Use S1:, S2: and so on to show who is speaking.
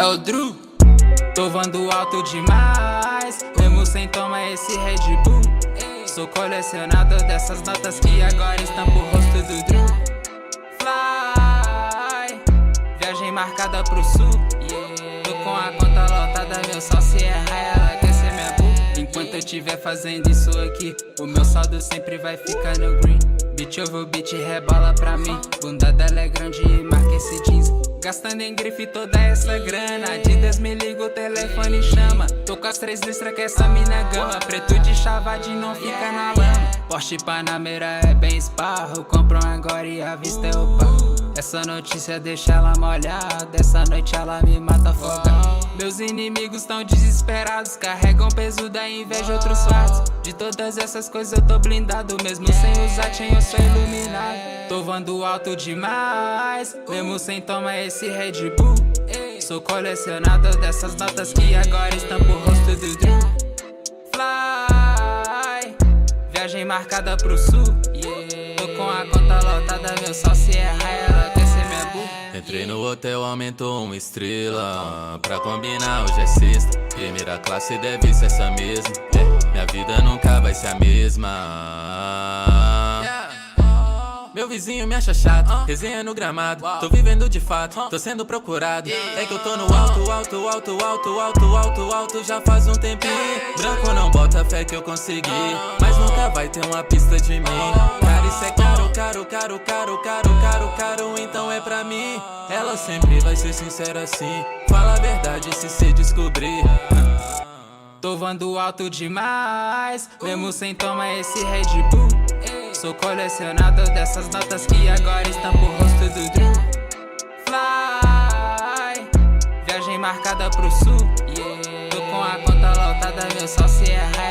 S1: É o Drew. Tô voando alto demais, mesmo sem tomar esse Red Bull. Sou colecionador dessas notas que agora estão pro rosto do Drew. Fly, viagem marcada pro sul. Tô com a conta lotada, meu só se errar ela quer ser minha boo. Enquanto eu tiver fazendo isso aqui, o meu saldo sempre vai ficar no green. Beat over beat rebola pra mim, bunda dela é grande e marca esse jeans. Gastando em grife toda essa grana, Adidas me liga, o telefone chama. Tô com as 3 listras que essa mina gama. Preto de chavadinho não fica na lama. Porsche Panamera é bem esparro, compram agora e a vista é o pago. Essa notícia deixa ela molhada, essa noite ela me mata afogado. Meus inimigos tão desesperados, carregam peso da inveja, outros fatos. De todas essas coisas eu tô blindado, mesmo sem usar chain eu sou iluminado. Tô voando alto demais, mesmo sem tomar esse Red Bull. Sou colecionador dessas notas que agora estão pro rosto do Drew. Fly, viagem marcada pro sul. Tô com a conta lotada, meu só se errar ela quer ser minha boo.
S2: Entrei no hotel, aumentou 1 estrela. Pra combinar, hoje é sexta. Primeira classe deve ser essa mesma. Minha vida nunca vai ser a mesma. Meu vizinho me acha chato, resenha no gramado. Tô vivendo de fato, tô sendo procurado. É que eu tô no alto, alto, alto, alto, alto, alto, alto já faz um tempinho. Branco não bota fé que eu consegui, mas nunca vai ter uma pista de mim. Cara, isso é caro, caro, caro, caro, caro, caro, caro, então é pra mim. Ela sempre vai ser sincera assim, fala a verdade se cê descobrir.
S1: Tô voando alto demais, mesmo sem tomar esse Red Bull. Sou colecionador dessas notas que agora estão pro rosto do Drew. Fly, viagem marcada pro sul. Tô com a conta lotada, meu só se errar